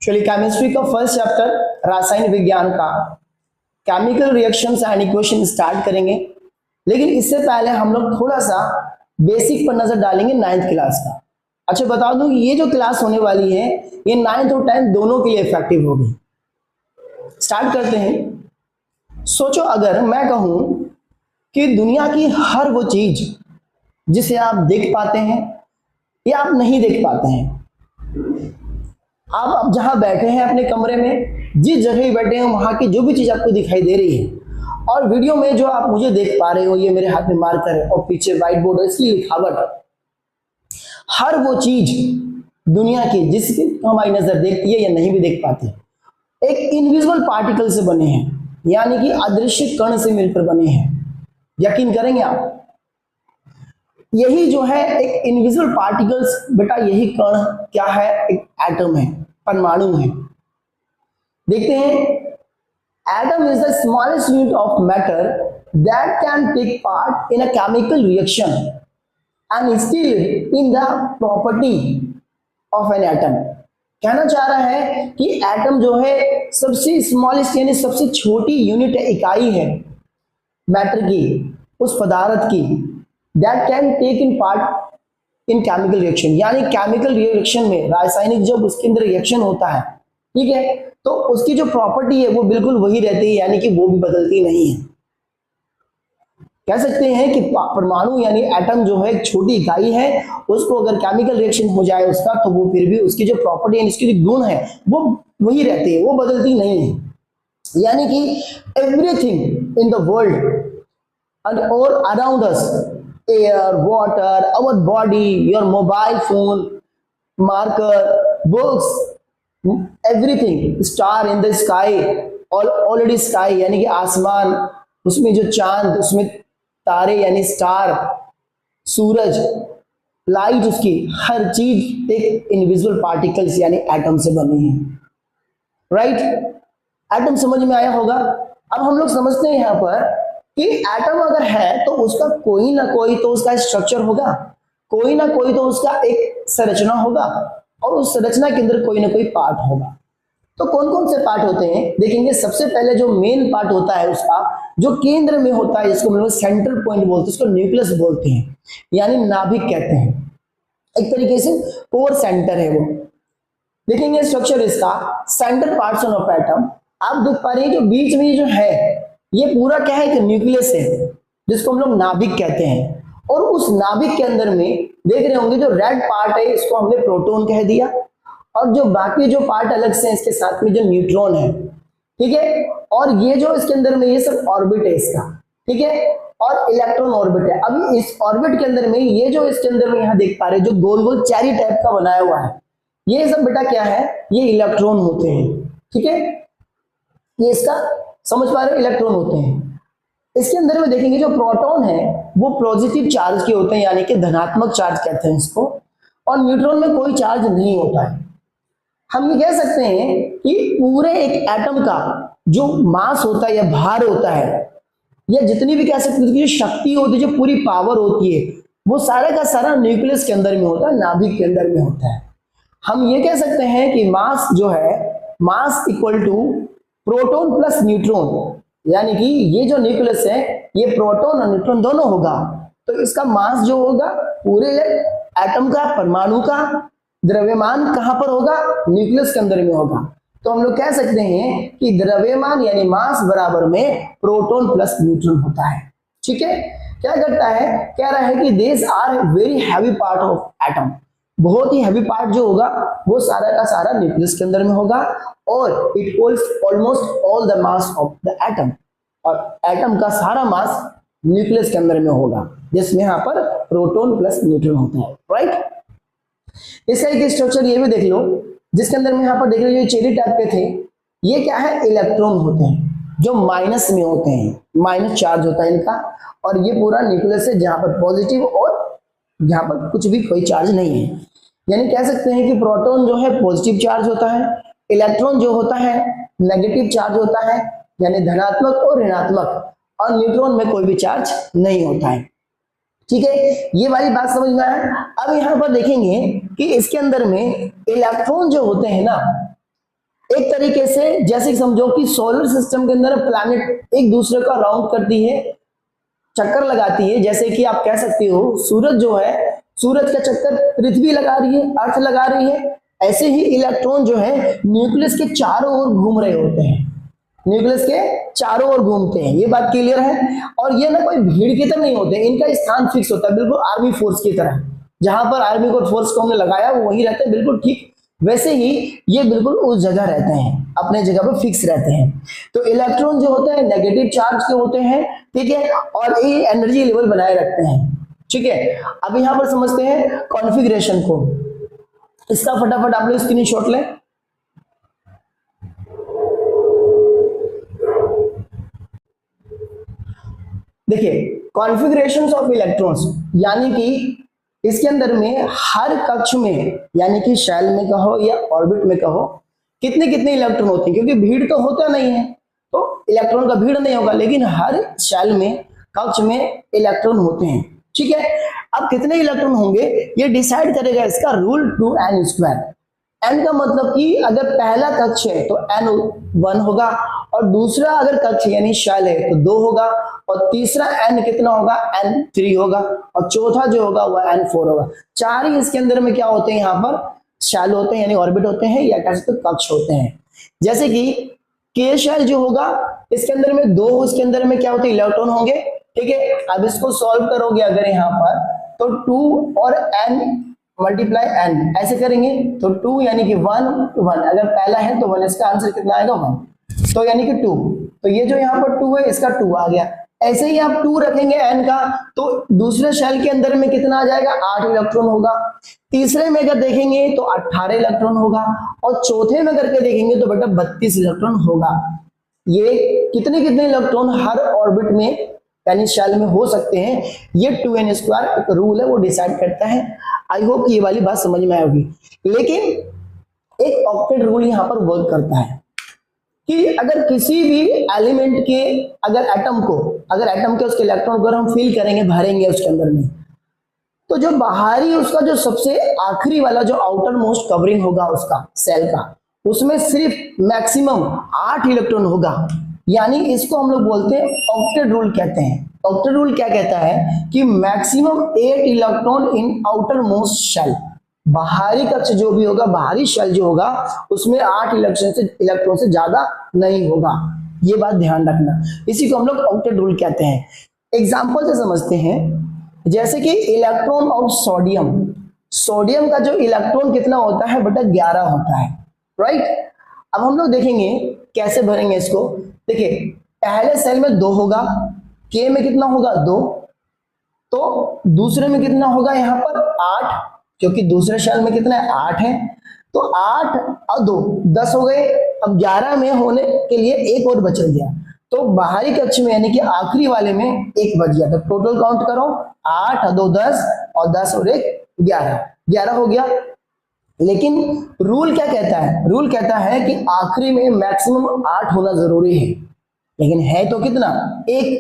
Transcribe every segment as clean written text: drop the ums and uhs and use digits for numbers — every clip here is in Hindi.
चलिए केमिस्ट्री का फर्स्ट चैप्टर रासायनिक विज्ञान का chemical reactions and equation start करेंगे। लेकिन इससे पहले हम लोग थोड़ा सा बेसिक पर नजर डालेंगे 9th क्लास का। अच्छा बता दूं ये जो क्लास होने वाली है ये 9th और 10th दोनों के लिए इफेक्टिव होगी। स्टार्ट करते हैं। सोचो अगर मैं कहूं कि दुनिया की हर वो चीज जिसे आप देख पाते हैं या आप नहीं देख पाते हैं, आप अब जहां बैठे हैं अपने कमरे में, जिस जगह ही बैठे हैं वहां की जो भी चीज आपको दिखाई दे रही है, और वीडियो में जो आप मुझे देख पा रहे हो, ये मेरे हाथ में मार्कर है और पीछे व्हाइट बोर्ड है, इसकी लिखावट, हर वो चीज दुनिया की जिसकी हमारी नजर देखती है या नहीं भी देख पाती, एक इनविजिबल पार्टिकल से बने हैं, यानी कि अदृश्य कण से मिलकर बने हैं। यकीन करेंगे आप, यही जो है एक इनविजिबल पार्टिकल्स, बेटा यही कण क्या है, एक एटम है, परमाणु है। देखते हैं, atom is the smallest unit of matter that can take part in a chemical reaction and still in the property of an atom. कहना चाह रहा है कि एटम जो है सबसे स्मॉलेस्ट यानी सबसे छोटी यूनिट है, इकाई है मैटर की, उस पदार्थ की, that can take in part in chemical reaction, यानी केमिकल रिएक्शन में, रासायनिक जब उसके अंदर रिएक्शन होता है, ठीक है, तो उसकी जो प्रॉपर्टी है वो बिल्कुल वही रहती है, यानी कि वो भी बदलती नहीं है। कह सकते हैं कि परमाणु यानी एटम जो है एक छोटी इकाई है, उसको अगर केमिकल रिएक्शन हो जाए उसका, तो वो फिर भी उसकी जो प्रॉपर्टी है, इसकी जो गुण है वो वही रहती है, वो बदलती नहीं है। यानी कि एवरीथिंग इन द वर्ल्ड और around us, air, water, our body, your mobile phone, marker, books, everything, star in the sky, already sky यानी कि आसमान, उसमें जो चांद, उसमें तारे यानी स्टार, सूरज, लाइट, उसकी हर चीज एक इनविजिबल पार्टिकल्स यानी एटम से बनी है। राइट, एटम समझ में आया होगा। अब हम लोग समझते हैं यहां पर कि एटम अगर है तो उसका कोई ना कोई तो उसका स्ट्रक्चर होगा, कोई ना कोई तो उसका एक संरचना होगा, और उस संरचना के अंदर कोई ना कोई पार्ट होगा। तो कौन कौन से पार्ट होते हैं देखेंगे। सबसे पहले जो मेन पार्ट होता है उसका, जो केंद्र में होता है, जिसको हम लोग सेंट्रल पॉइंट बोलते हैं, उसको न्यूक्लियस बोलते हैं, यानी नाभिक कहते हैं। एक तरीके से कोर सेंटर है वो। देखेंगे स्ट्रक्चर इसका, सेंटर पार्ट्स ऑफ एटम, आप देख पा रहे हैं जो बीच में जो है ये पूरा क्या है, एक न्यूक्लियस है जिसको हम लोग नाभिक कहते हैं। और उस नाभिक के अंदर में देख रहे होंगे जो रेड पार्ट है इसको हमने प्रोटॉन कह दिया, और जो बाकी जो पार्ट अलग से इसके साथ में जो न्यूट्रॉन है, ठीक है, और ये जो इसके अंदर में ये सब ऑर्बिट है इसका, ठीक है, और इलेक्ट्रॉन ऑर्बिट है। अभी इस ऑर्बिट के अंदर में ये जो इसके अंदर में यहाँ देख पा रहे हैं जो गोल गोल चेरी टाइप का बनाया हुआ है, ये सब बेटा क्या है, ये इलेक्ट्रॉन होते हैं, ठीक है, ये इसका समझ पा रहे हो, इलेक्ट्रॉन होते हैं। इसके अंदर में देखेंगे जो प्रोटॉन है वो पॉजिटिव चार्ज के होते हैं, यानी कि धनात्मक चार्ज कहते हैं इसको, और न्यूट्रॉन में कोई चार्ज नहीं होता है। हम ये कह सकते हैं कि पूरे एक एटम का जो मास होता है या भार होता है, या जितनी भी कह सकते हैं जो शक्ति होती है, जो पूरी पावर होती है, वो सारा का सारा न्यूक्लियस के अंदर में होता है, नाभिक के अंदर में होता है। हम ये कह सकते हैं कि मास जो है, mass equal to proton plus neutron, यानी कि ये जो न्यूक्लियस है ये प्रोटॉन और न्यूट्रॉन दोनों होगा, तो इसका मास जो होगा पूरे एटम का, परमाणु का द्रव्यमान कहां पर होगा, न्यूक्लियस के अंदर में होगा। तो हम लोग कह सकते हैं कि द्रव्यमान यानी मास बराबर में प्रोटॉन प्लस न्यूट्रॉन होता है। ठीक है, क्या करता है, कह रहा है कि this are very heavy part of atom, बहुत ही हैवी पार्ट जो होगा वो सारा का सारा न्यूक्लियस के अंदर में होगा, और it holds almost all the mass of the atom, और एटम का सारा मास न्यूक्लियस के अंदर में होगा, जिसमें यहाँ पर प्रोटॉन प्लस न्यूट्रॉन होता है। राइट, इसका एक स्ट्रक्चर ये भी देख लो, जिसके अंदर में यहाँ पर देख लो चेरी टाइप के थे, ये क्या है, इलेक्ट्रॉन होते हैं जो माइनस में होते हैं, माइनस चार्ज होता है इनका, और ये पूरा न्यूक्लियस है जहां पर पॉजिटिव और जहां पर कुछ भी कोई चार्ज नहीं है। यानी कह सकते हैं कि प्रोटॉन जो है पॉजिटिव चार्ज होता है, इलेक्ट्रॉन जो होता है नेगेटिव चार्ज होता है, यानी धनात्मक और ऋणात्मक, और न्यूट्रॉन में कोई भी चार्ज नहीं होता है। ठीक है, ये वाली बात समझ में आया। अब यहां पर देखेंगे कि इसके अंदर में इलेक्ट्रॉन जो होते हैं ना, एक तरीके से जैसे समझो कि सोलर सिस्टम के अंदर प्लैनेट एक दूसरे का राउंड करती है, चक्कर लगाती है। जैसे कि आप कह सकते हो सूरज जो है, सूरज का चक्कर पृथ्वी लगा रही है, अर्थ लगा रही है। ऐसे ही इलेक्ट्रॉन जो है न्यूक्लियस के चारों ओर घूम रहे होते हैं, न्यूक्लियस के चारों ओर घूमते हैं। ये बात क्लियर है। और ये ना कोई भीड़ की तरह नहीं होते, इनका स्थान फिक्स होता है, बिल्कुल आर्मी फोर्स की तरह। जहां पर आर्मी को फोर्स को हमने लगाया वो वहीं रहते हैं, बिल्कुल ठीक वैसे ही ये बिल्कुल उस जगह रहते हैं, अपने जगह पर फिक्स रहते हैं। तो इलेक्ट्रॉन जो होते हैं नेगेटिव चार्ज के होते हैं, ठीक है, और ये एनर्जी लेवल बनाए रखते हैं, ठीक है। अब यहां पर समझते हैं कॉन्फ़िगरेशन को। इसका फटाफट आप लोग स्क्रीनशॉट लें। देखिए कॉन्फ़िगरेशंस ऑफ इलेक्ट्रॉन्स, यानी कि इसके अंदर में हर कक्ष में, यानी कि शेल में कहो या ऑर्बिट में कहो, कितने कितने इलेक्ट्रॉन होते हैं, क्योंकि भीड़ तो होता नहीं है तो इलेक्ट्रॉन का भीड़ नहीं होगा, लेकिन हर शेल में, कक्ष में इलेक्ट्रॉन होते हैं, ठीक है। अब कितने इलेक्ट्रॉन होंगे ये डिसाइड करेगा इसका रूल 2n²। n का मतलब कि अगर पहला कक्ष है तो n1 होगा, और दूसरा अगर कक्ष यानी शेल है तो 2 होगा, और तीसरा n कितना होगा, n3 होगा, और चौथा जो होगा वह n4 होगा। चार ही इसके अंदर में क्या होते हैं, यहाँ पर शेल होते हैं यानी ऑर्बिट होते हैं, या कह सकते कक्ष होते हैं। जैसे कि k शेल जो होगा इसके अंदर में 2, उसके अंदर में क्या होते हैं, इलेक्ट्रॉन होंगे, ठीक है। अब इसको सॉल्व करोगे अगर यहाँ पर तो 2 और n मल्टीप्लाई n ऐसे करेंगे तो 2 यानी कि 1 1, अगर पहला है तो 1, इसका आंसर कितना आएगा 1, तो यानी कि 2। तो ये जो यहाँ पर 2 है इसका 2 आ गया। ऐसे ही आप 2 रखेंगे n का तो दूसरे शेल के अंदर में कितना आ जाएगा, 8 इलेक्ट्रॉन होगा। तीसरे में अगर देखेंगे तो 18 इलेक्ट्रॉन होगा, और चौथे में करके देखेंगे तो बेटा 32 इलेक्ट्रॉन होगा। ये कितने कितने इलेक्ट्रॉन हर ऑर्बिट में यानी शेल में हो सकते हैं, ये 2n² एक रूल है वो डिसाइड करता है। आई होप ये वाली बात समझ में आई होगी। लेकिन एक ऑक्टेट रूल यहां पर वर्क करता है कि अगर किसी भी एलिमेंट के, अगर एटम के उसके इलेक्ट्रॉन को हम फिल करेंगे, भरेंगे उसके अंदर में, तो जो बाहरी उसका जो सबसे आखिरी वाला जो आउटर मोस्ट कवरिंग होगा उसका सेल का, उसमें सिर्फ मैक्सिमम 8 इलेक्ट्रॉन होगा। यानी इसको हम लोग बोलते हैं ऑक्टेट रूल कहते हैं। ऑक्टेट रूल क्या कहता है कि maximum 8 electron in outermost shell, बाहरी कक्ष जो भी होगा, बाहरी शेल जो होगा उसमें 8 इलेक्ट्रॉन से ज्यादा नहीं होगा। ये बात ध्यान रखना, इसी को हम लोग ऑक्टेट रूल कहते हैं। एग्जांपल से समझते हैं, जैसे कि इलेक्ट्रॉन ऑफ सोडियम, सोडियम का जो इलेक्ट्रॉन कितना होता है बेटा 11 होता है, राइट। अब हम लोग देखेंगे कैसे भरेंगे इसको। देखिए पहले सेल में 2 होगा, के में कितना होगा 2, तो दूसरे में कितना होगा यहाँ पर 8, क्योंकि दूसरे शेल में कितना है 8 है, तो 8 और 2 10 हो गए। अब 11 में होने के लिए एक और बच गया, तो बाहरी कक्ष में यानी कि आखिरी वाले में एक बच गया। तो टोटल काउंट करो, 8 और 2 10, और 10 और 1 11 हो गया। लेकिन रूल क्या कहता है, रूल कहता है कि आखिरी में मैक्सिमम 8 होना जरूरी है, लेकिन है तो कितना 1,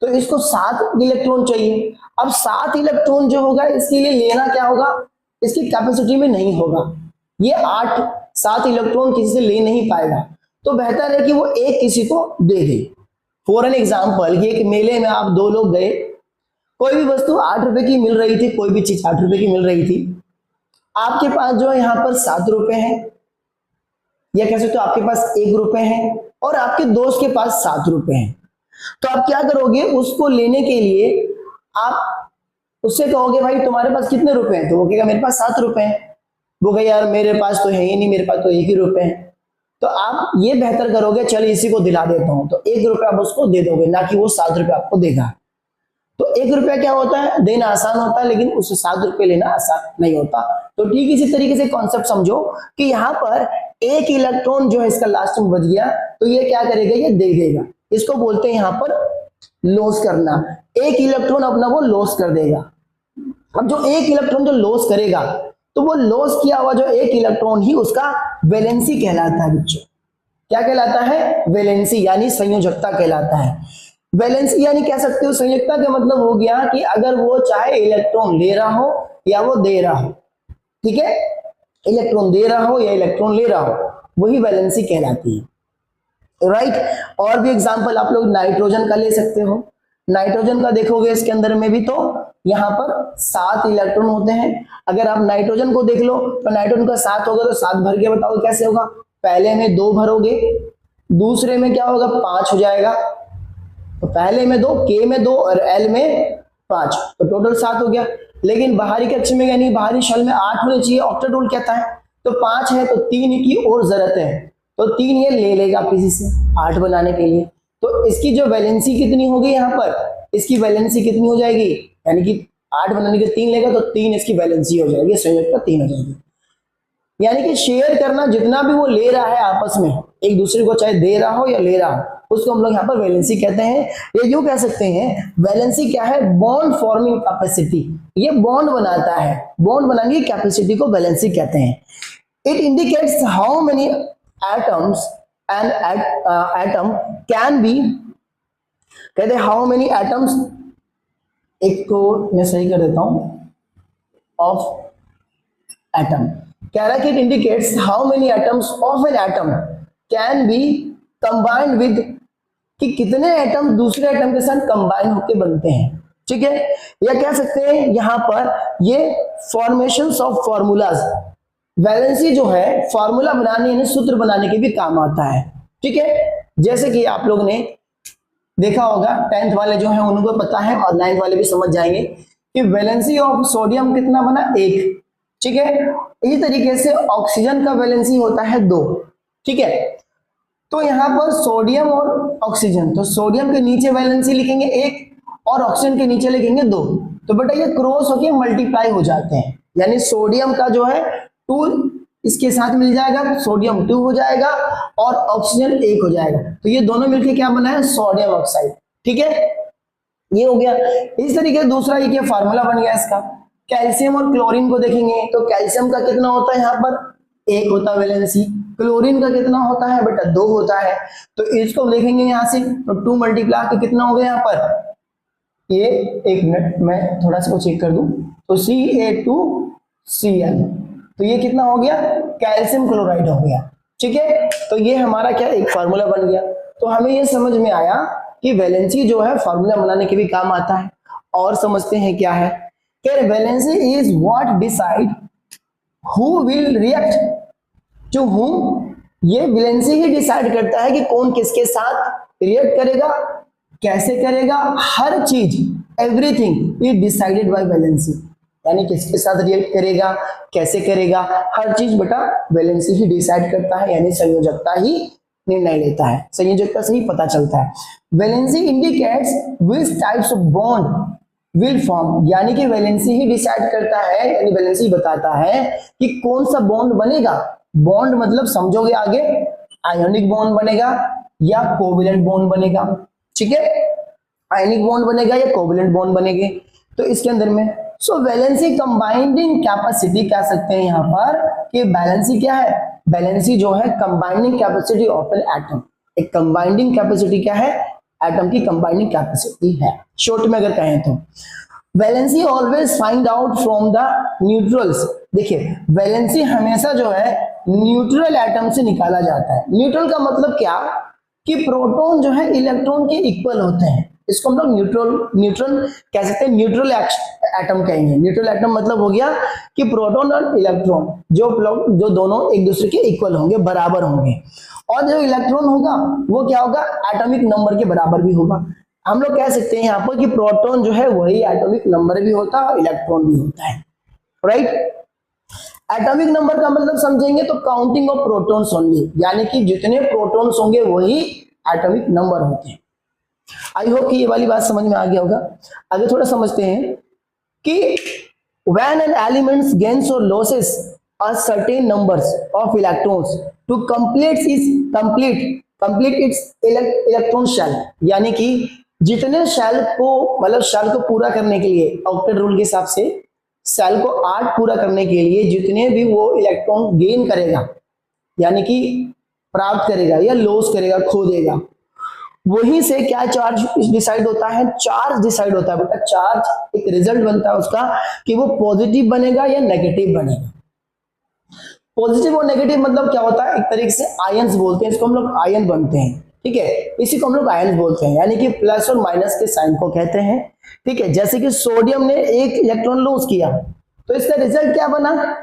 तो इसको 7 इलेक्ट्रॉन चाहिए। अब 7 इलेक्ट्रॉन जो होगा इसके लिए लेना क्या होगा, इसकी कैपेसिटी में नहीं होगा, ये 7 इलेक्ट्रॉन किसी से ले नहीं पाएगा, तो बेहतर है कि वो एक किसी को दे दे। फॉर एन एग्जाम्पल, ये एक मेले में आप 2 लोग गए, कोई भी वस्तु 8 रुपए की मिल रही थी, कोई भी चीज 8 रुपए की मिल रही थी। आपके पास जो है यहाँ पर 7 रुपए हैं, या कह सकते हो आपके पास 1 रुपए है, और आपके दोस्त के पास 7 रुपए हैं। तो आप क्या करोगे, उसको लेने के लिए आप उससे कहोगे भाई तुम्हारे पास कितने रुपए हैं, तो वो कहेगा मेरे पास 7 रुपए हैं। वो कहे यार मेरे पास तो है ही नहीं, मेरे पास तो 1 ही रुपए है। तो आप ये बेहतर करोगे चल इसी को दिला देता हूं, तो 1 रुपया आप उसको दे दोगे, ना कि वो 7 रुपये आपको देगा। तो 1 रुपया क्या होता है, देना आसान होता है, लेकिन उससे 7 रुपये लेना आसान नहीं होता। तो ठीक इसी तरीके से कॉन्सेप्ट समझो कि यहाँ पर 1 इलेक्ट्रॉन जो है इसका लास्ट में बच गया, तो ये क्या करेगा, ये दे देगा। इसको बोलते हैं यहाँ पर लॉस करना। 1 इलेक्ट्रॉन अपना वो लॉस कर देगा। अब जो 1 इलेक्ट्रॉन जो लॉस करेगा, तो वो लॉस किया हुआ जो 1 इलेक्ट्रॉन ही उसका वैलेंसी कहलाता है बच्चों। क्या कहलाता है, वैलेंसी, यानी संयोजकता कहलाता है। वैलेंसी यानी कह सकते हो संयोजकता का मतलब हो गया कि अगर वो चाहे इलेक्ट्रॉन ले रहा हो या वो दे रहा हो, ठीक है, इलेक्ट्रॉन दे रहा हो या इलेक्ट्रॉन ले रहा हो, वही वैलेंसी कहलाती है, राइट। और भी एग्जांपल आप लोग नाइट्रोजन का ले सकते हो। नाइट्रोजन का देखोगे इसके अंदर में भी तो यहाँ पर 7 इलेक्ट्रॉन होते हैं। अगर आप नाइट्रोजन को देख लो तो नाइट्रोजन का 7 होगा तो 7 भर के बताओ कैसे होगा। पहले में 2 भरोगे, दूसरे में क्या होगा 5 हो जाएगा, तो पहले में 2, के में 2 और एल में 5, तो टोटल 7 हो गया। लेकिन बाहरी कक्ष में यानी बाहरी शेल में 8 होने चाहिए, ऑक्टेट रूल कहता है। तो 5 है तो 3 की और जरूरत है, तो 3 ये ले लेगा किसी से 8 बनाने के लिए। तो इसकी जो वैलेंसी कितनी होगी यहाँ पर, इसकी वैलेंसी कितनी हो जाएगी, यानी कि 8 बनाने के 3 लेगा तो 3 इसकी वैलेंसी हो जाएगी, संयुक्त का 3 हो जाएगी। यानी कि शेयर करना जितना भी वो ले रहा है आपस में एक दूसरे को, चाहे दे रहा हो या ले रहा हो, उसको हम लोग यहाँ पर वैलेंसी कहते हैं। ये यूं कह सकते हैं वैलेंसी क्या है, बॉन्ड फॉर्मिंग कैपेसिटी। ये बॉन्ड बनाता है, बॉन्ड बनाने की कैपेसिटी को वैलेंसी कहते हैं। It indicates how many atoms and atom can be, कहते हैं हाउ मेनी एटम्स, एक को मैं सही कर देता हूं, ऑफ एटम कह रहा है कि it indicates how many atoms of an atom can be combined with, कि कितने एटम दूसरे एटम के साथ कंबाइन होकर बनते हैं, ठीक है। या कह सकते हैं यहां पर ये फॉर्मेशंस ऑफ फॉर्मूलाज, वैलेंसी जो है फॉर्मूला बनाने यानी सूत्र बनाने के भी काम आता है, ठीक है। जैसे कि आप लोग ने देखा होगा 10th वाले जो है उनको पता है और 9th वाले भी समझ जाएंगे कि वैलेंसी ऑफ सोडियम कितना बना 1, ठीक है। इसी तरीके से ऑक्सीजन का वैलेंसी होता है 2, ठीक है। तो यहाँ पर सोडियम और ऑक्सीजन, तो सोडियम के नीचे वैलेंसी लिखेंगे 1 और ऑक्सीजन के नीचे लिखेंगे 2, तो बेटा ये क्रॉस होके मल्टीप्लाई हो जाते हैं, यानी सोडियम का जो है 2 इसके साथ मिल जाएगा, सोडियम 2 हो जाएगा और ऑक्सीजन 1 हो जाएगा, तो ये दोनों मिलके क्या बना है, सोडियम ऑक्साइड, ठीक है। ये हो गया। इस तरीके से दूसरा ये क्या फार्मूला बन गया इसका। कैल्शियम और क्लोरीन को देखेंगे तो कैल्शियम का कितना होता है, यहाँ पर 1 होता है वैलेंसी, क्लोरीन का कितना होता है बेटा 2 होता है, तो इसको देखेंगे यहाँ से तो 2 मल्टीप्लाई के कितना हो गया यहाँ पर, ये 1 मिनट मैं थोड़ा सा चेक कर दूं, तो Ca2Cl, तो ये कितना हो गया, कैल्शियम क्लोराइड हो गया, ठीक है। तो ये हमारा क्या एक फार्मूला बन गया। तो हमें ये समझ में आया कि वैलेंसी जो है फार्मूला बनाने के भी काम आता है। और समझते हैं क्या है, valency is what decide who will react to whom, ये वैलेंसी ही डिसाइड करता है कि कौन किसके साथ रिएक्ट करेगा, कैसे करेगा, हर चीज everything is decided by valency, यानी किसके साथ रिएक्ट करेगा, कैसे करेगा, हर चीज बेटा वैलेंसी ही डिसाइड करता है, यानी संयोजकता ही निर्णय लेता है, संयोजकता से ही पता चलता है। Valency indicates which types of bond will form, यानी कि वैलेंसी ही डिसाइड करता है, यानी वैलेंसी बताता है कि कौन सा बॉन्ड बनेगा। बॉन्ड मतलब समझोगे आगे, आयोनिक बॉन्ड बनेगा या कोवेलेंट बॉन्ड बनेगा, ठीक है। आयोनिक बॉन्ड बनेगा या कोवेलेंट बॉन्ड बनेंगे, तो इसके अंदर में सो वैलेंसी कंबाइंडिंग कैपेसिटी कह सकते हैं यहाँ पर कि वैलेंसी क्या है, वैलेंसी जो है कंबाइंडिंग कैपेसिटी ऑफ एन एटम। एक कंबाइंडिंग कैपेसिटी क्या है, एटम की कंबाइंडिंग कैपेसिटी है, शॉर्ट में अगर कहें तो। Valency always find out from the neutrals, देखिए वैलेंसी हमेशा जो है न्यूट्रल एटम से निकाला जाता है। न्यूट्रल का मतलब क्या कि प्रोटॉन जो है इलेक्ट्रॉन के इक्वल होते हैं, इसको हम लोग न्यूट्रल कह सकते हैं, न्यूट्रल एटम कहेंगे। न्यूट्रल एटम मतलब हो गया कि प्रोटॉन और इलेक्ट्रॉन जो दोनों एक दूसरे के इक्वल होंगे, बराबर होंगे, और जो इलेक्ट्रॉन होगा वो क्या होगा, एटॉमिक नंबर के बराबर भी होगा। हम लोग कह सकते हैं यहाँ पर कि प्रोटॉन जो है वही एटॉमिक नंबर भी होता है और इलेक्ट्रॉन भी होता है, राइट। एटॉमिक नंबर का मतलब समझेंगे तो काउंटिंग ऑफ प्रोटॉन्स ओनली, यानी कि जितने प्रोटॉन्स होंगे वही एटॉमिक नंबर होते हैं। आई होप कि ये वाली बात समझ में आ गया होगा। आगे थोड़ा समझते हैं कि when an element gains or loses a certain numbers of electrons to complete its electron shell, यानी कि जितने शेल को मतलब शेल को पूरा करने के लिए ऑक्टेट रूल के हिसाब से शेल को 8 पूरा करने के लिए जितने भी वो इलेक्ट्रॉन गेन करेगा, यानी कि प्राप्त करेगा या लॉस करेगा, खो देगा, वहीं से क्या चार्ज डिसाइड होता है, चार्ज डिसाइड होता है बेटा। चार्ज एक रिजल्ट बनता है उसका कि वो पॉजिटिव बनेगा या नेगेटिव बनेगा। पॉजिटिव और नेगेटिव मतलब क्या होता है, एक तरीके से आयंस बोलते हैं इसको, हम लोग आयन बनते हैं, ठीक है, इसी को हम लोग आयन बोलते हैं, यानी कि प्लस और माइनस के साइन को कहते हैं, ठीक है। जैसे कि सोडियम ने एक इलेक्ट्रॉन लूज किया तो इसका रिजल्ट क्या बना,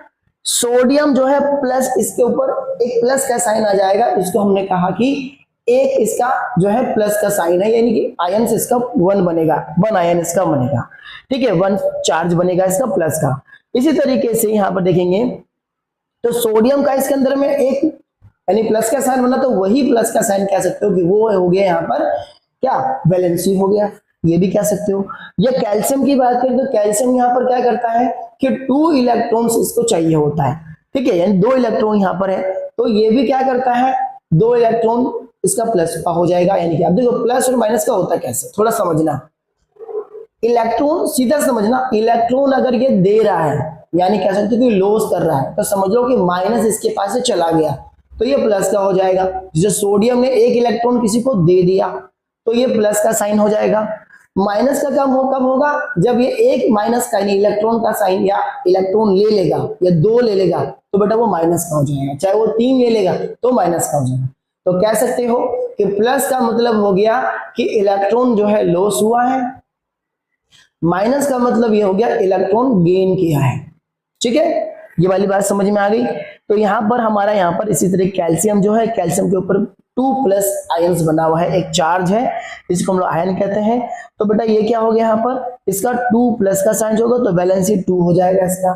सोडियम जो है प्लस, इसके ऊपर एक प्लस का साइन आ जाएगा, इसको हमने कहा कि एक इसका जो है प्लस का साइन है, यानी कि आयन से इसका वन बनेगा, वन आयन इसका बनेगा, ठीक है, वन चार्ज बनेगा इसका प्लस का। इसी तरीके से यहां पर देखेंगे तो सोडियम का इसके अंदर में एक यानी प्लस का साइन बना, तो वही प्लस का साइन कह सकते हो कि वो हो गया यहाँ पर क्या, वैलेंसी हो गया, ये भी कह सकते हो। या कैल्शियम की बात करें तो कैल्शियम यहाँ पर क्या करता है कि 2 इलेक्ट्रॉन्स इसको चाहिए होता है, ठीक है, यानी 2 इलेक्ट्रॉन यहाँ पर है, तो ये भी क्या करता है, 2 इलेक्ट्रॉन इसका प्लस का हो जाएगा। यानी कि अब देखो प्लस और माइनस का होता कैसे, थोड़ा समझना, इलेक्ट्रॉन सीधा समझना, इलेक्ट्रॉन अगर ये दे रहा है यानी कह सकते हो कि लॉस कर रहा है, तो समझ लो कि माइनस इसके पास से चला गया तो ये प्लस का हो जाएगा। जैसे सोडियम ने एक इलेक्ट्रॉन किसी को दे दिया तो ये प्लस का साइन हो जाएगा। माइनस का कब होगा, जब ये एक माइनस का यानी इलेक्ट्रॉन का साइन या इलेक्ट्रॉन ले लेगा या 2 ले लेगा तो बेटा वो माइनस का हो जाएगा, चाहे वो 3 ले लेगा तो माइनस का हो जाएगा। तो कह सकते हो कि प्लस का मतलब हो गया कि इलेक्ट्रॉन जो है लॉस हुआ है, माइनस का मतलब ये हो गया इलेक्ट्रॉन गेन किया है, ठीक है, ये वाली बात समझ में आ गई। तो यहाँ पर हमारा यहाँ पर इसी तरह कैल्शियम जो है, कैल्शियम के ऊपर 2+ आयंस बना हुआ है, एक चार्ज है, इसको हम लोग आयन कहते हैं। तो बेटा ये क्या हो गया, यहाँ पर इसका 2+ का साइन होगा तो वैलेंसी 2 हो जाएगा इसका।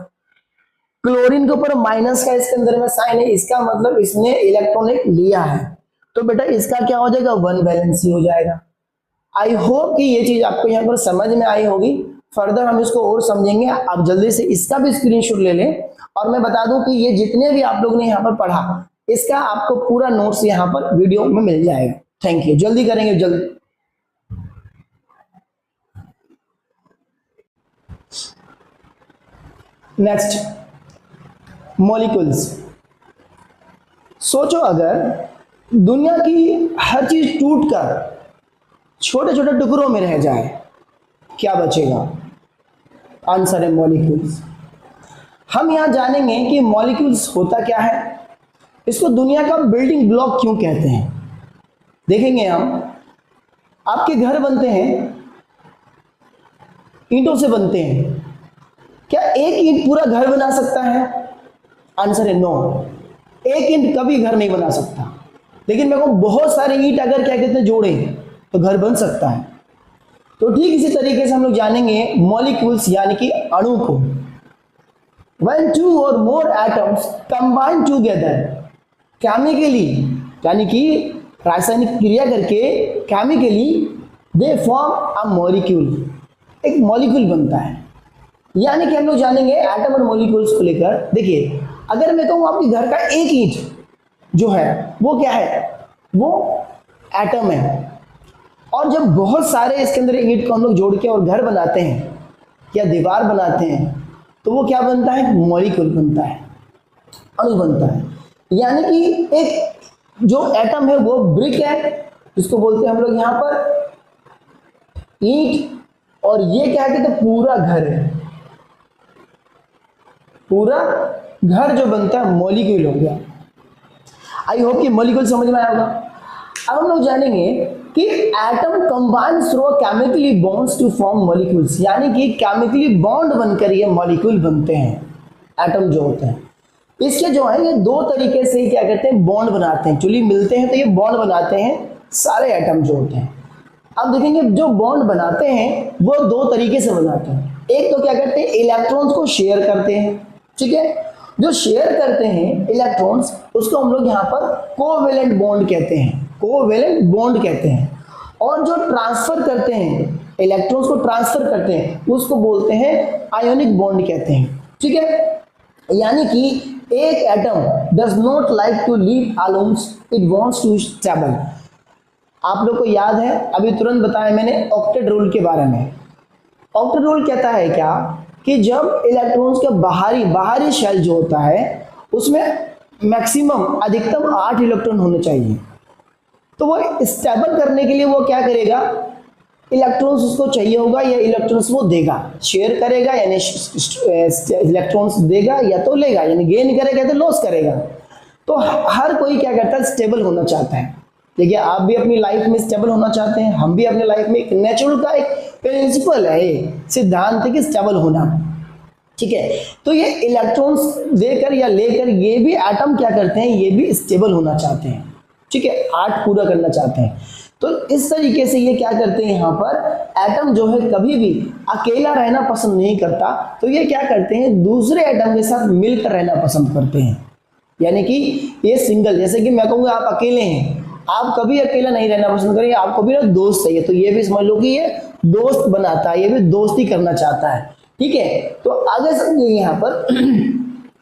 क्लोरीन के ऊपर माइनस का इसके अंदर में साइन है, इसका मतलब इसने इलेक्ट्रॉन एक लिया है, तो बेटा इसका क्या हो जाएगा, 1 वैलेंसी हो जाएगा। आई होप कि ये चीज आपको यहाँ पर समझ में आई होगी। फर्दर हम इसको और समझेंगे, आप जल्दी से इसका भी स्क्रीनशॉट ले लें। और मैं बता दूं कि ये जितने भी आप लोग ने यहाँ पर पढ़ा इसका आपको पूरा नोट्स यहाँ पर वीडियो में मिल जाएगा। थैंक यू, जल्दी करेंगे जल्दी। Next, molecules. सोचो अगर दुनिया की हर चीज टूटकर छोटे छोटे टुकड़ों में रह जाए, क्या बचेगा? आंसर है मॉलिक्यूल्स। हम यहां जानेंगे कि मॉलिक्यूल्स होता क्या है, इसको दुनिया का बिल्डिंग ब्लॉक क्यों कहते हैं, देखेंगे हम। आपके घर बनते हैं, ईंटों से बनते हैं, क्या एक ईंट पूरा घर बना सकता है? आंसर है नो, एक ईंट कभी घर नहीं बना सकता। लेकिन मेरे को बहुत सारे ईंट अगर क्या कहते हैं जोड़े तो घर बन सकता है। तो ठीक इसी तरीके से हम लोग जानेंगे मॉलिक्यूल्स यानी कि अणु को। When 2 or more atoms combine together chemically, यानी कि रासायनिक क्रिया करके chemically they form a molecule, एक मॉलिक्यूल बनता है। यानी कि हम लोग जानेंगे एटम और मॉलिक्यूल्स को लेकर। देखिए अगर मैं कहूँ आपके घर का एक ईंट जो है वो क्या है, वो एटम है, और जब बहुत सारे इसके अंदर ईंट को हम लोग जोड़ के और घर बनाते हैं या दीवार बनाते हैं तो वो क्या बनता है, मॉलिक्यूल बनता है, अणु बनता है। यानी कि एक जो एटम है वो ब्रिक है, जिसको बोलते हैं हम लोग यहाँ पर ईंट, और ये क्या कहते हैं, पूरा घर है। पूरा घर जो बनता है मॉलिक्यूल हो गया। आई होप कि मॉलिक्यूल समझ में आया होगा। अब हम लोग जानेंगे कि atom combines through chemically bonds to form molecules, यानी कि केमिकली बॉन्ड बनकर ये मॉलिक्यूल बनते हैं। एटम जो होते हैं इसके जो है ये 2 तरीके से क्या कहते हैं, बॉन्ड बनाते हैं। एक्चुअली मिलते हैं तो ये बॉन्ड बनाते हैं सारे एटम जो होते हैं। अब देखेंगे जो बॉन्ड बनाते हैं वो 2 तरीके से बनाते हैं। एक तो क्या करते हैं, इलेक्ट्रॉन्स को शेयर करते हैं, ठीक है, जो शेयर करते हैं इलेक्ट्रॉन्स उसको हम लोग यहाँ पर कोवेलेंट बॉन्ड कहते हैं, कोवेलेंट बॉन्ड कहते हैं। और जो ट्रांसफर करते हैं, इलेक्ट्रॉन्स को ट्रांसफर करते हैं, उसको बोलते हैं आयोनिक बॉन्ड कहते हैं, ठीक है। यानी कि एक atom does not like to leave alone, it wants to stable. आप लोग को याद है, अभी तुरंत बताया मैंने ऑक्टेट रूल के बारे में। ऑक्टेट रूल कहता है क्या कि जब इलेक्ट्रॉन्स का बाहरी शेल जो होता है उसमें मैक्सिमम अधिकतम 8 इलेक्ट्रॉन होने चाहिए, तो वो स्टेबल करने के लिए वो क्या करेगा, इलेक्ट्रॉन्स उसको चाहिए होगा या इलेक्ट्रॉन्स वो देगा, शेयर करेगा यानी इलेक्ट्रॉन्स देगा या तो लेगा, यानी गेन करेगा या तो लॉस करेगा। तो हर कोई क्या करता है, स्टेबल होना चाहता है। देखिए आप भी अपनी लाइफ में स्टेबल होना चाहते हैं, हम भी अपनी लाइफ में, एक नेचुरल का एक प्रिंसिपल है, सिद्धांत है कि स्टेबल होना, ठीक है। तो ये इलेक्ट्रॉन्स देकर या लेकर ये भी एटम क्या करते हैं, ये भी स्टेबल होना चाहते हैं, ठीक है, आर्ट पूरा करना चाहते हैं। तो इस तरीके से ये क्या करते हैं, यहाँ पर एटम जो है कभी भी अकेला रहना पसंद नहीं करता, तो ये क्या करते हैं, दूसरे एटम के साथ मिलकर रहना पसंद करते हैं। यानी कि ये सिंगल, जैसे कि मैं कहूँगा आप अकेले हैं, आप कभी अकेला नहीं रहना पसंद करेंगे, आपको भी ना दोस्त चाहिए, तो ये भी समझ लो कि ये दोस्त बनाता है, ये भी दोस्ती करना चाहता है, ठीक है। तो आगे समझिए यहाँ पर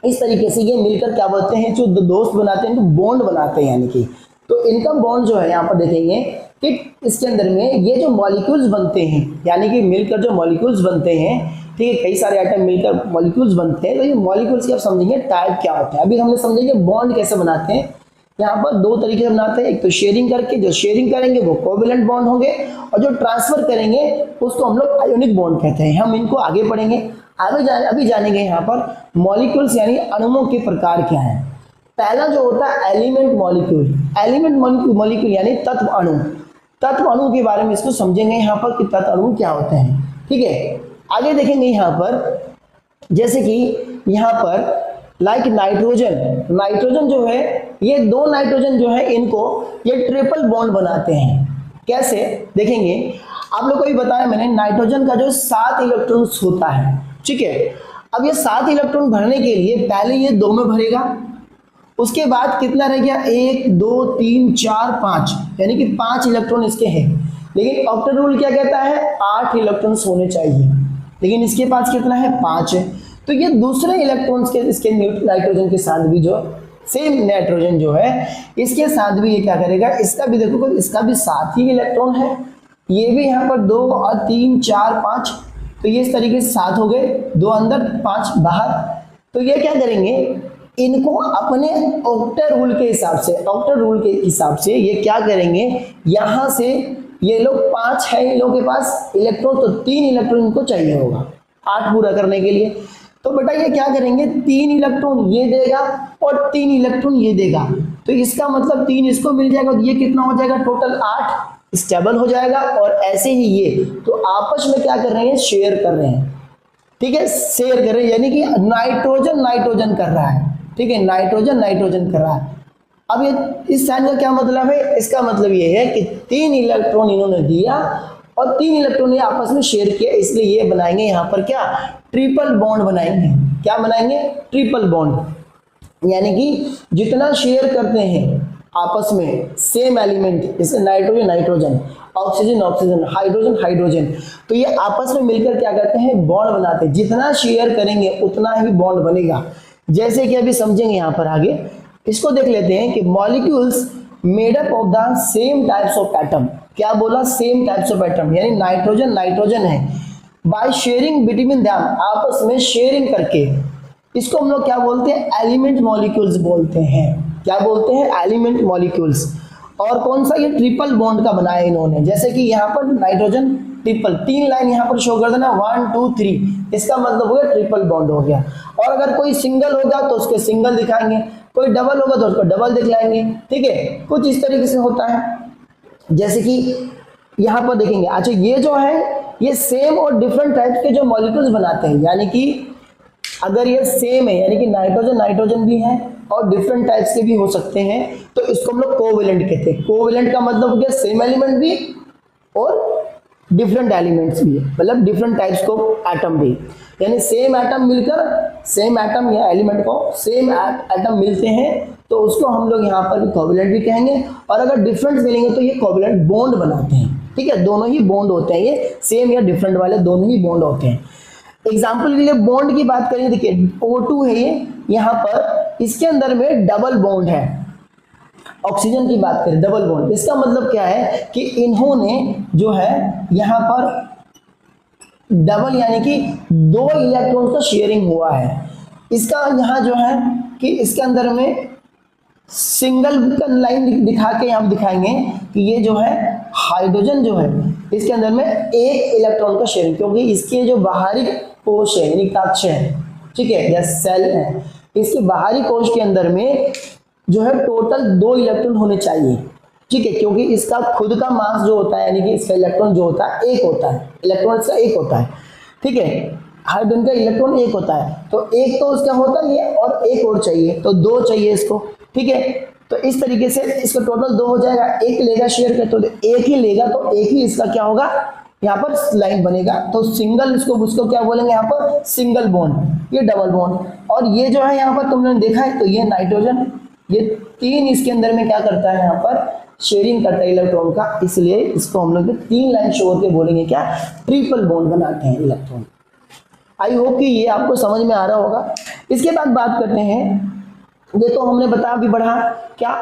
इस तरीके से ये मिलकर क्या बोलते हैं, जो दोस्त बनाते हैं तो बॉन्ड बनाते हैं, यानी कि तो इनका बॉन्ड जो है यहाँ पर देखेंगे कि इसके अंदर में ये जो मॉलिक्यूल्स बनते हैं, यानी कि मिलकर जो मॉलिक्यूल्स बनते हैं, ठीक है, कई सारे आइटम मिलकर मॉलिक्यूल्स बनते हैं। तो ये मॉलिक्यूल्स की आप समझेंगे टाइप क्या होता है। अभी हमने समझेंगे बॉन्ड कैसे बनाते हैं। यहाँ पर दो तरीके से बनाते हैं, एक तो शेयरिंग करके, जो शेयरिंग करेंगे वो कोवेलेंट बॉन्ड होंगे, और जो ट्रांसफर करेंगे उसको हम लोग आयोनिक बॉन्ड कहते हैं। हम इनको आगे पढ़ेंगे, अभी जानेंगे यहाँ पर मॉलिक्यूल्स यानी अणुओं के प्रकार क्या हैं। पहला जो होता है एलिमेंट मॉलिक्यूल, एलिमेंट मॉलिक्यूल यानी तत्व अणु, तत्व अणु के बारे में इसको समझेंगे यहाँ पर कि तत्व अणु क्या होते हैं, ठीक है। आगे देखेंगे यहाँ पर, जैसे कि यहाँ पर लाइक नाइट्रोजन, नाइट्रोजन जो है ये दो नाइट्रोजन जो है इनको ये ट्रिपल बॉन्ड बनाते हैं। कैसे देखेंगे, आप लोग को भी बताया मैंने, नाइट्रोजन का जो 7 इलेक्ट्रॉन्स होता है, ठीक है। अब ये 7 इलेक्ट्रॉन भरने के लिए पहले ये 2 में भरेगा, उसके बाद कितना रह गया, 1 2 3 4 5, यानी कि 5 इलेक्ट्रॉन इसके हैं। लेकिन ऑक्टेट रूल क्या कहता है, 8 इलेक्ट्रॉन्स होने चाहिए, लेकिन इसके पास कितना है, 5 है। तो ये दूसरे इलेक्ट्रॉन्स के इसके नाइट्रोजन के साथ भी जो सेम नाइट्रोजन जो है इसके साथ भी ये क्या करेगा, इसका भी देखो इसका भी 7 ही इलेक्ट्रॉन है, ये भी यहाँ पर 2 और 3 4 5, तो ये इस तरीके से 7 हो गए, 2 अंदर 5 बाहर। तो ये क्या करेंगे, इनको अपने ऑक्टेट रूल के हिसाब से, ऑक्टेट रूल के हिसाब से ये क्या करेंगे, यहाँ से ये लोग 5 है इन लोगों के पास इलेक्ट्रॉन, तो 3 इलेक्ट्रॉन इनको चाहिए होगा 8 पूरा करने के लिए। तो बेटा ये क्या करेंगे, 3 इलेक्ट्रॉन ये देगा और 3 इलेक्ट्रॉन ये देगा, तो इसका मतलब 3 इसको मिल जाएगा, तो ये कितना हो जाएगा, टोटल 8 स्टेबल हो जाएगा। और ऐसे ही ये तो आपस में क्या कर रहे हैं, शेयर कर रहे हैं, ठीक है, शेयर कर रहे हैं, यानी कि नाइट्रोजन नाइट्रोजन कर रहा है, ठीक है, नाइट्रोजन नाइट्रोजन कर रहा है। अब ये इस साइन का क्या मतलब है, इसका मतलब ये है कि 3 इलेक्ट्रॉन इन्होंने दिया और 3 इलेक्ट्रॉन ये आपस में शेयर किया, इसलिए ये बनाएंगे यहाँ पर क्या, ट्रिपल बॉन्ड बनाएंगे। क्या बनाएंगे, ट्रिपल बॉन्ड, यानी कि जितना शेयर करते हैं आपस में सेम एलिमेंट, जैसे nitrogen nitrogen, oxygen oxygen, hydrogen hydrogen, तो ये आपस में मिलकर क्या करते हैं, बॉन्ड बनाते हैं। जितना शेयर करेंगे उतना ही बॉन्ड बनेगा। जैसे कि अभी समझेंगे यहाँ पर आगे, इसको देख लेते हैं कि molecules made up of the same types of atom. क्या बोला, सेम टाइप्स ऑफ एटम, यानी नाइट्रोजन नाइट्रोजन है, बाय शेयरिंग बिटवीन देम, आपस में शेयरिंग करके, इसको हम लोग क्या बोलते हैं, एलिमेंट मॉलिक्यूल्स बोलते हैं। क्या बोलते हैं, एलिमेंट मॉलिक्यूल्स। और कौन सा, ये ट्रिपल बॉन्ड का बनाया इन्होंने, जैसे कि यहाँ पर नाइट्रोजन ट्रिपल, 3 लाइन यहाँ पर शो कर देना 1 2 3, इसका मतलब हो गया ट्रिपल बॉन्ड हो गया। और अगर कोई सिंगल होगा तो उसके सिंगल दिखाएंगे, कोई डबल होगा तो उसको डबल दिखलाएंगे, ठीक है, कुछ इस तरीके से होता है। जैसे कि यहाँ पर देखेंगे, अच्छा ये जो है ये सेम और डिफरेंट टाइप्स के जो मॉलिक्यूल्स बनाते हैं, यानी कि अगर ये सेम है, यानी कि नाइट्रोजन नाइट्रोजन भी है और डिफरेंट टाइप्स के भी हो सकते हैं, तो इसको हम लोग कोवेलेंट कहते हैं। कोवेलेंट का मतलब हो गया सेम एलिमेंट भी और डिफरेंट एलिमेंट्स भी, मतलब डिफरेंट टाइप्स को एटम भी, यानी सेम एटम मिलकर, सेम एटम या एलिमेंट को सेम एटम मिलते हैं तो उसको हम लोग यहाँ पर कोवेलेंट भी कहेंगे। और अगर डिफरेंट मिलेंगे तो ये कोवेलेंट बॉन्ड बनाते हैं, ठीक है, दोनों ही बॉन्ड होते हैं, ये सेम या डिफरेंट वाले दोनों ही बॉन्ड होते हैं। एग्जाम्पल के लिए बॉन्ड की बात करें, देखिए O2 है ये, यहाँ पर इसके अंदर में डबल बॉन्ड है। ऑक्सीजन की बात करें डबल बॉन्ड, इसका मतलब क्या है कि इन्होंने जो है यहाँ पर डबल, यानी कि 2 इलेक्ट्रॉन का शेयरिंग हुआ है। इसका यहाँ जो है कि इसके अंदर में सिंगल लाइन दिखा के यहाँ दिखाएंगे कि ये जो है हाइड्रोजन जो है इसके अंदर में एक इलेक्ट्रॉन का शेयरिंग, क्योंकि इसके जो बाहरी कोश है यानी कक्ष है, ठीक है, या सेल है, इसके बाहरी कोश के अंदर में जो है टोटल 2 इलेक्ट्रॉन होने चाहिए, ठीक है, क्योंकि इसका खुद का मास जो होता है यानी कि इसका इलेक्ट्रॉन जो होता है एक होता है, इलेक्ट्रॉन इसका एक होता है, ठीक है, हाइड्रोजन का इलेक्ट्रॉन एक होता है, तो एक तो उसका होता ही है और एक और चाहिए, तो 2 चाहिए इसको, ठीक है। तो इस तरीके से इसका टोटल 2 हो जाएगा, एक लेगा शेयर का तो एक ही लेगा, तो एक ही इसका क्या होगा यहाँ पर लाइन बनेगा, तो सिंगल उसको क्या बोलेंगे यहाँ पर सिंगल बॉन्ड, ये डबल बॉन्ड, और ये जो है यहाँ पर तुमने देखा है तो ये नाइट्रोजन, ये 3 इसके अंदर में क्या करता है यहाँ पर शेयरिंग करता है इलेक्ट्रॉन का, इसलिए इसको हम लोग 3 लाइन छोड़ के बोलेंगे क्या ट्रिपल बॉन्ड बनाते हैं इलेक्ट्रॉन। आई होप कि ये आपको समझ में आ रहा होगा। इसके बाद बात करते हैं, ये तो हमने बताया अभी बढ़ा क्या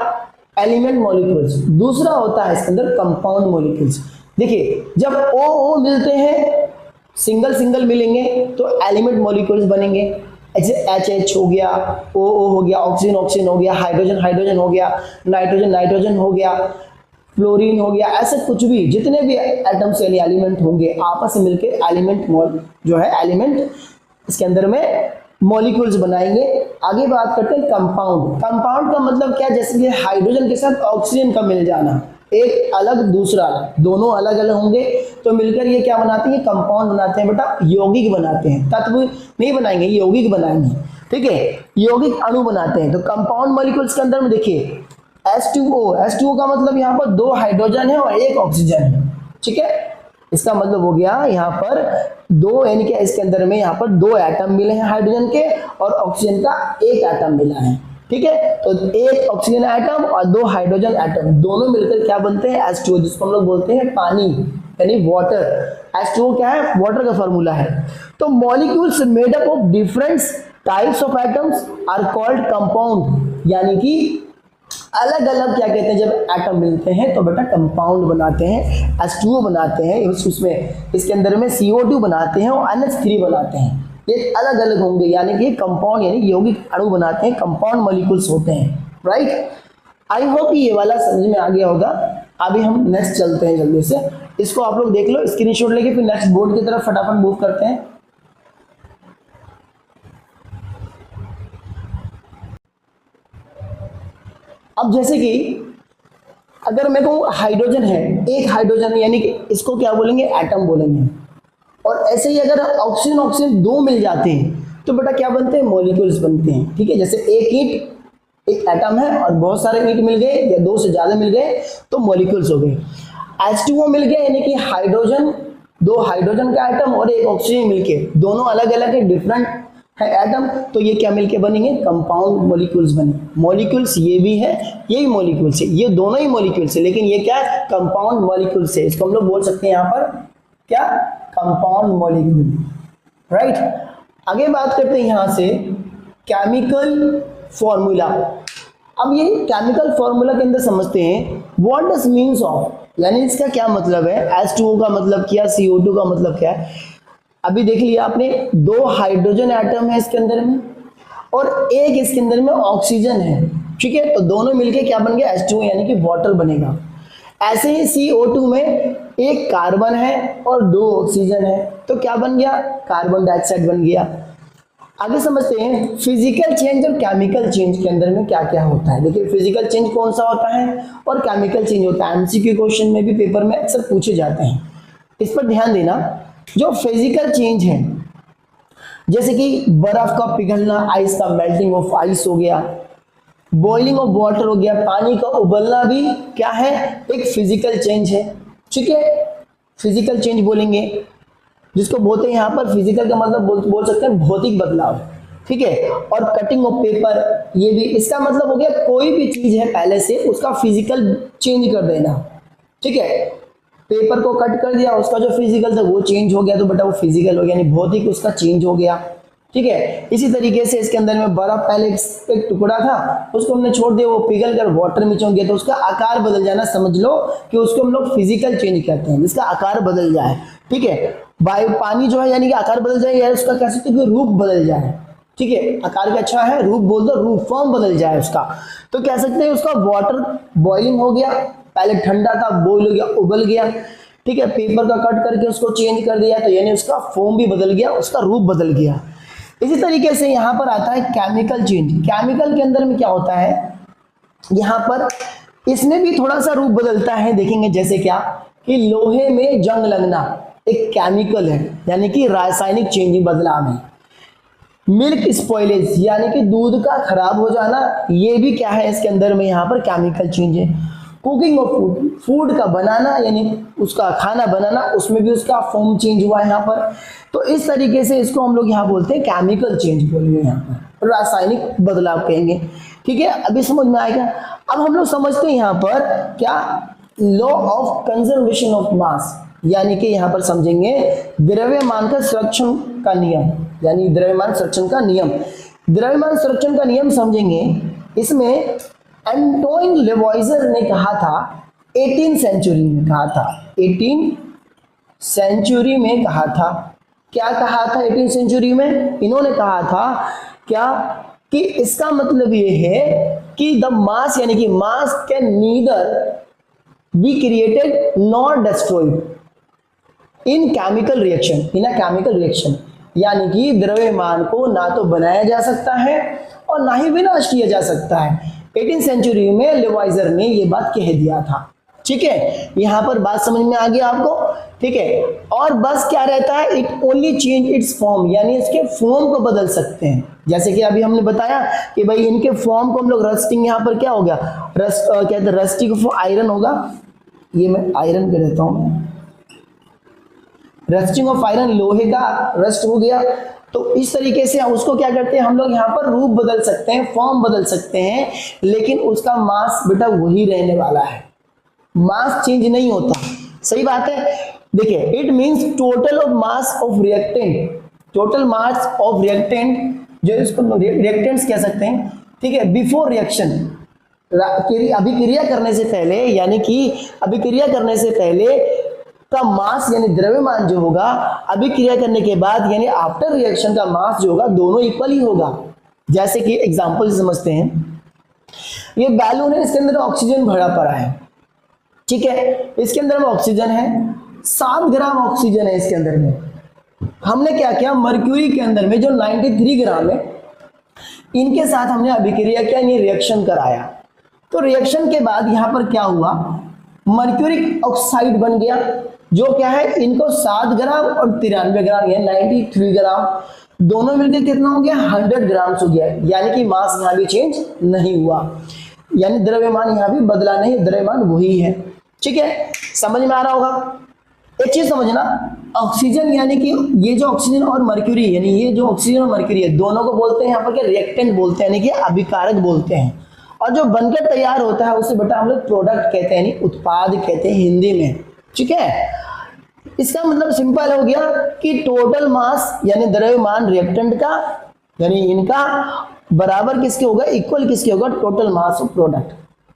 एलिमेंट मॉलिक्यूल्स, दूसरा होता है इसके अंदर कंपाउंड मॉलिक्यूल्स। देखिए जब ओ मिलते हैं सिंगल सिंगल मिलेंगे तो एलिमेंट मॉलिक्यूल्स बनेंगे, जैसे एच हो गया, ओ हो गया, ऑक्सीजन हो गया, हाइड्रोजन हो गया, नाइट्रोजन हो गया, फ्लोरीन हो गया, ऐसे कुछ भी जितने भी एटम्स यानी एलिमेंट होंगे आपस में मिलकर एलिमेंट जो है एलिमेंट इसके अंदर में मॉलिक्यूल्स बनाएंगे। आगे बात करते हैं कंपाउंड। कंपाउंड का मतलब क्या, जैसे कि हाइड्रोजन के साथ ऑक्सीजन का मिल जाना, एक अलग दूसरा, दोनों अलग अलग होंगे तो मिलकर ये क्या बनाते हैं, कंपाउंड बनाते हैं बेटा, यौगिक बनाते हैं, तत्व नहीं बनाएंगे, यौगिक बनाएंगे, ठीक है, यौगिक अणु बनाते हैं। तो कंपाउंड मॉलिक्यूल्स के अंदर में देखिए H2O का मतलब यहाँ पर 2 हाइड्रोजन है और 1 ऑक्सीजन है, ठीक है, इसका मतलब हो गया यहाँ पर 2 यानी कि इसके अंदर में यहाँ पर 2 एटम मिले हैं हाइड्रोजन के और ऑक्सीजन का 1 एटम मिला है, ठीक है, तो 1 ऑक्सीजन एटम और 2 हाइड्रोजन एटम दोनों मिलकर क्या बनते हैं H2O, जिसको हम लोग बोलते हैं पानी यानी वाटर। H2O क्या है, वाटर का फॉर्मूला है। तो molecules made up of different types of atoms are called compound, यानी कि अलग अलग क्या कहते हैं, जब एटम मिलते हैं तो बेटा कंपाउंड बनाते हैं, H2O बनाते हैं, उसमें इसके अंदर में CO2 बनाते हैं और NH3 बनाते हैं, ये अलग अलग होंगे, यानी कि कंपाउंड यानी यौगिक अणु बनाते हैं, कंपाउंड मॉलिक्यूल्स होते हैं, राइट। आई होप ये वाला समझ में आ गया होगा। अभी हम नेक्स्ट चलते हैं जल्दी से, इसको आप लोग देख लो स्क्रीनशॉट लेके, फिर नेक्स्ट बोर्ड की तरफ फटाफट मूव करते हैं। अब जैसे कि अगर मैं कहूँ हाइड्रोजन है, एक हाइड्रोजन यानी कि इसको क्या बोलेंगे, एटम बोलेंगे, और ऐसे ही अगर ऑक्सीजन 2 मिल जाते हैं तो बेटा क्या बनते हैं, मॉलिक्यूल्स बनते हैं, ठीक है। जैसे एक एटम है और बहुत सारे ईंट मिल गए या 2 से ज्यादा मिल गए तो मॉलिक्यूल्स हो गए। H2O मिल गया यानी कि हाइड्रोजन, 2 हाइड्रोजन का एटम और 1 ऑक्सीजन मिलके, दोनों अलग अलग है, डिफरेंट है एटम, तो ये क्या मिलके बनेंगे, कंपाउंड मॉलिक्यूल्स बने। मॉलिक्यूल्स ये भी है, ये भी मॉलिक्यूल्स है, ये दोनों ही मॉलिक्यूल्स है, लेकिन ये क्या है, कंपाउंड मॉलिक्यूल्स है, इसको हम लोग बोल सकते हैं यहाँ पर क्या, कंपाउंड मॉलिक्यूल, राइट। आगे बात करते हैं यहाँ से केमिकल फॉर्मूला। अब ये केमिकल फॉर्मूला के अंदर समझते हैं व्हाट डज मीन्स ऑफ, यानी इसका क्या मतलब है, H2O का मतलब क्या, CO2 का मतलब क्या है। अभी देख लिया आपने, 2 हाइड्रोजन एटम है इसके अंदर में और 1 इसके अंदर में ऑक्सीजन है, ठीक है, तो दोनों मिलके क्या बन गया, H2O यानी कि वाटर बनेगा। ऐसे ही CO2 में 1 कार्बन है और 2 ऑक्सीजन है, तो क्या बन गया, कार्बन डाइऑक्साइड बन गया। आगे समझते हैं फिजिकल चेंज और केमिकल चेंज के अंदर में क्या क्या होता है। देखिए फिजिकल चेंज कौन सा होता है और केमिकल चेंज होता है, एमसीक्यू क्वेश्चन में भी पेपर में अक्सर पूछे जाते हैं, इस पर ध्यान देना। जो फिजिकल चेंज है जैसे कि बर्फ का पिघलना, आइस का मेल्टिंग ऑफ आइस हो गया, बॉइलिंग ऑफ वाटर हो गया, पानी का उबलना भी क्या है, एक फिजिकल चेंज है, ठीक है, फिजिकल चेंज बोलेंगे जिसको बोलते हैं यहाँ पर फिजिकल का मतलब बोल सकते हैं भौतिक बदलाव, ठीक है। और कटिंग ऑफ पेपर, ये भी इसका मतलब हो गया कोई भी चीज है पहले से उसका फिजिकल चेंज कर देना, ठीक है। पेपर को कट कर दिया, उसका जो फिजिकल था वो चेंज हो गया, तो बेटा वो फिजिकल हो गया, यानी भौतिक उसका चेंज हो गया, ठीक है। इसी तरीके से इसके अंदर में बर्फ पहले एक टुकड़ा था, उसको हमने छोड़ दिया, वो पिघल कर वाटर में चौंक गया, तो उसका आकार बदल जाना, समझ लो कि उसको हम लोग फिजिकल चेंज कहते हैं, जिसका आकार बदल जाए, ठीक है। वायु पानी जो है यानी कि आकार बदल जाए, या उसका कह सकते हैं कि रूप बदल जाए, ठीक है, आकार का अच्छा है, रूप बोल दो, रूप फॉर्म बदल जाए उसका, तो कह सकते हैं उसका वाटर बॉइलिंग हो गया, पहले ठंडा था बॉइल हो गया, उबल गया, ठीक है, पेपर का कट करके उसको चेंज कर दिया तो यानी उसका फॉर्म भी बदल गया, उसका रूप बदल गया। इसी तरीके से यहाँ पर आता है केमिकल चेंज। केमिकल के अंदर में क्या होता है, यहाँ पर इसमें भी थोड़ा सा रूप बदलता है। देखेंगे जैसे क्या कि लोहे में जंग लगना एक केमिकल है, यानी कि रासायनिक चेंजिंग बदलाव है। मिल्क स्पॉइलेज यानी कि दूध का खराब हो जाना, ये भी क्या है इसके अंदर में यहाँ पर केमिकल चेंज है। कुकिंग ऑफ फूड, फूड का बनाना यानी उसका खाना बनाना, उसमें भी उसका फॉर्म चेंज हुआ है यहाँ पर। तो इस तरीके से इसको हम लोग यहाँ बोलते हैं केमिकल चेंज बोलेंगे, यहाँ पर रासायनिक बदलाव कहेंगे। ठीक है, अभी समझ में आएगा। अब हम लोग समझते हैं यहाँ पर क्या, law of conservation of mass, यानी कि यहाँ पर समझेंगे द्रव्यमान का संरक्षण का नियम, यानी द्रव्यमान संरक्षण का नियम। द्रव्यमान संरक्षण का नियम समझेंगे। इसमें एंटोइन लेवॉइजर ने कहा था 18 सेंचुरी में कहा था, 18 सेंचुरी में कहा था। क्या कहा था 18 सेंचुरी में? इन्होंने कहा था क्या कि इसका मतलब ये है कि द मास यानी कि मास can neither be created nor destroyed in chemical reaction, in a chemical reaction, यानी कि द्रव्यमान को ना तो बनाया जा सकता है और ना ही विनाश किया जा सकता है। 18 सेंचुरी में लेवाइजर ने ये बात कह दिया था। ठीक है, यहां पर बात समझ में आ गई आपको। ठीक है, और बस क्या रहता है, it only change it's form, यानी इसके फॉर्म को बदल सकते हैं। जैसे कि अभी हमने बताया कि भाई इनके फॉर्म को हम लोग रस्टिंग, यहाँ पर क्या हो गया, कहते हैं रस्टिंग ऑफ आयरन होगा, ये मैं आयरन कह देता हूं, रस्टिंग ऑफ आयरन लोहे का रस्ट हो गया। तो इस तरीके से उसको क्या करते हैं हम लोग यहाँ पर रूप बदल सकते हैं, फॉर्म बदल सकते हैं, लेकिन उसका मास बेटा वही रहने वाला है, मास चेंज नहीं होता। सही बात है। देखिए, it means total of mass of reactant, total mass of reactant, जो इसको रिएक्टेंट्स कह सकते हैं। ठीक है, बिफोर रिएक्शन, अभिक्रिया करने से पहले, यानी कि अभिक्रिया करने से पहले का मास यानी द्रव्यमान जो होगा, अभिक्रिया करने के बाद यानी आफ्टर रिएक्शन का मास जो होगा, दोनों इक्वल ही होगा। जैसे कि एग्जांपल समझते हैं, ये बैलून है, इसके अंदर ऑक्सीजन भरा पड़ा है। ठीक है, इसके अंदर में ऑक्सीजन है, 7 ग्राम ऑक्सीजन है इसके अंदर में। हमने क्या किया, मर्क्यूरी के अंदर में जो 93 ग्राम है, इनके साथ हमने अभिक्रिया किया, ये रिएक्शन कराया। तो रिएक्शन के बाद यहाँ पर क्या हुआ, मर्क्यूरिक ऑक्साइड बन गया, जो क्या है, इनको 7 ग्राम और 93 ग्राम, यानी 93 ग्राम, दोनों मिलकर कितना हो गया, 100 ग्राम हो गया। यानी कि मास यहाँ भी चेंज नहीं हुआ, यानी द्रव्यमान यहाँ भी बदला नहीं, द्रव्यमान वही है। ठीक है, समझ में आ रहा होगा। एक चीज समझना, ऑक्सीजन यानी कि ये जो ऑक्सीजन और मर्क्यूरी, यानी ये जो ऑक्सीजन और मर्क्यूरी है, दोनों को बोलते हैं यहाँ पर क्या, रिएक्टेंट बोलते हैं, यानी कि अभिकारक बोलते हैं। और जो बनकर तैयार होता है उसे बेटा हम लोग प्रोडक्ट कहते हैं, यानी उत्पाद कहते हैं हिंदी में। ठीक है, इसका मतलब सिंपल हो गया कि टोटल मास यानी द्रव्यमान रिएक्टेंट का, यानी इनका बराबर किसके होगा, इक्वल किसके होगा, टोटल मास ऑफ प्रोडक्ट।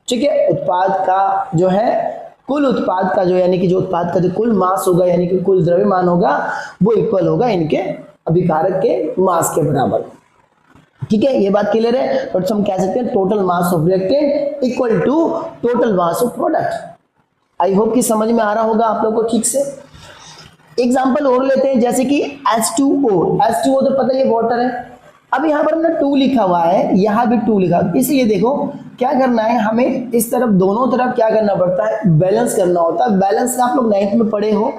ठीक है, उत्पाद का जो है, कुल उत्पाद का जो, यानी कि जो उत्पाद का जो कुल मास होगा, यानी कि कुल द्रव्यमान होगा, वो इक्वल होगा इनके अभिकारक के मास के बराबर। ठीक है, ये बात क्लियर है। तो हम कह सकते हैं total mass of reactant equal to total mass of product. I hope कि समझ में आ रहा होगा आप लोग को ठीक से। एग्जांपल और लेते हैं, जैसे कि H2O, H2O तो पता है ये वाटर है। अब यहाँ पर हमने 2 लिखा हुआ है, यहाँ भी 2 लिखा, इसलिए देखो क्या करना है, हमें इस तरफ दोनों तरफ क्या करना पड़ता है, बैलेंस करना होता है। बैलेंस आप लोग 9th में पढ़े हो,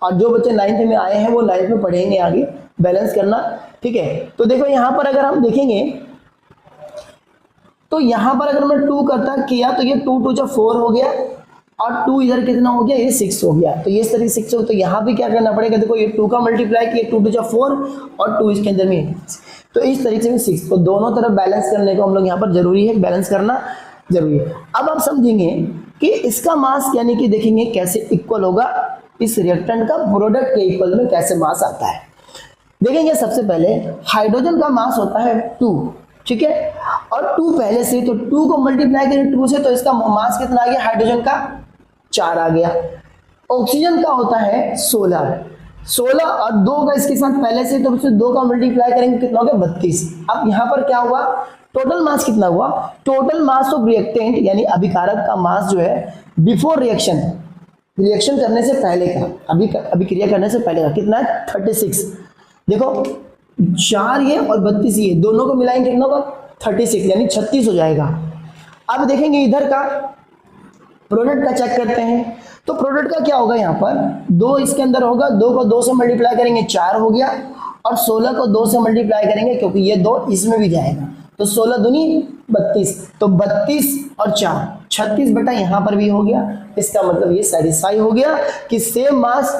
और जो बच्चे 9th में आए हैं वो 9th में पढ़ेंगे आगे बैलेंस करना। ठीक है, तो देखो यहाँ पर अगर हम देखेंगे तो यहाँ पर अगर मैं 2 करता किया तो ये 2 2 4 हो गया, और 2 इधर कितना हो गया, ये 6 हो गया। तो ये इस तरीके से 6 हो, तो यहाँ भी क्या करना पड़ेगा, देखो ये 2 का मल्टीप्लाई किया, 2 2 4 और 2 इसके अंदर में, तो इस तरीके से 6। तो दोनों तरफ बैलेंस करने को हम लोग यहाँ पर जरूरी है, बैलेंस करना जरूरी है। अब आप समझेंगे कि इसका मास यानी कि देखेंगे कैसे इक्वल होगा, इस रिएक्टेंट का प्रोडक्ट के इक्वल में कैसे मास आता है। देखेंगे सबसे पहले हाइड्रोजन का मास होता है 2, ठीक है, और 2 पहले से, तो 2 को मल्टीप्लाई करें 2 से, तो इसका मास कितना आ गया, हाइड्रोजन का 4 आ गया। ऑक्सीजन का होता है 16 और 2 का इसके साथ पहले से, तो उससे 2 का मल्टीप्लाई करेंगे कितना हो गया, 32। अब यहाँ पर क्या हुआ, टोटल मास कितना हुआ, टोटल मास ऑफ रिएक्टेंट यानी अभिकारक का मास जो है बिफोर रिएक्शन, रिएक्शन करने से पहले का, अभी क्रिया करने से पहले का कितना है 36। देखो 4 ये और 32 ये दोनों को मिलाएंगे कितना होगा 36 यानी 36 हो जाएगा। अब देखेंगे इधर का प्रोडक्ट का चेक करते हैं। तो प्रोडक्ट का क्या होगा, यहाँ पर 2 इसके अंदर होगा, 2 को 2 से मल्टीप्लाई करेंगे 4 हो गया, और 16 को 2 से मल्टीप्लाई करेंगे क्योंकि ये 2 इसमें भी जाएगा, तो 16 दूनी 32, तो 32 और 4 36 बेटा यहाँ पर भी हो गया। इसका मतलब ये सेटिस्फाई हो गया कि सेम मास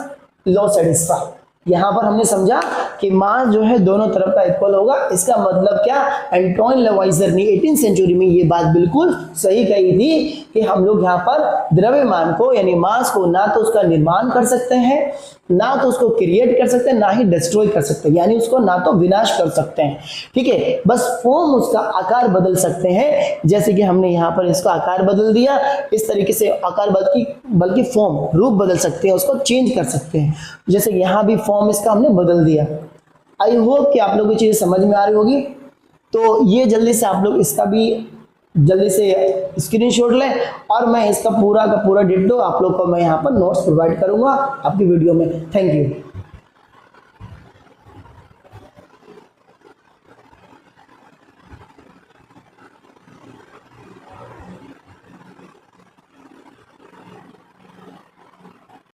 लो सेटिस्फाई। यहाँ पर हमने समझा कि मास जो है दोनों तरफ का इक्वल होगा। इसका मतलब क्या, एंटोइन लेवाइजर ने 18वीं सेंचुरी में ये बात बिल्कुल सही कही थी कि हम लोग यहाँ पर द्रव्यमान को यानी मास को ना तो उसका निर्माण कर सकते हैं, ना तो उसको क्रिएट कर सकते हैं, ना ही डिस्ट्रॉय कर सकते हैं, यानी उसको ना तो विनाश कर सकते हैं। ठीक है, बस फॉर्म उसका आकार बदल सकते हैं, जैसे कि हमने यहाँ पर इसका आकार बदल दिया, इस तरीके से आकार बल्कि फॉर्म रूप बदल सकते हैं, उसको चेंज कर सकते हैं। जैसे यहाँ भी फॉर्म इसका हमने बदल दिया। आई होप कि आप लोगों को चीजें समझ में आ रही होगी। तो ये जल्दी से आप लोग इसका भी जल्दी से स्क्रीनशॉट लें, और मैं इसका पूरा का पूरा डिटेल आप लोग को मैं यहाँ पर नोट्स प्रोवाइड करूंगा आपकी वीडियो में। Thank you.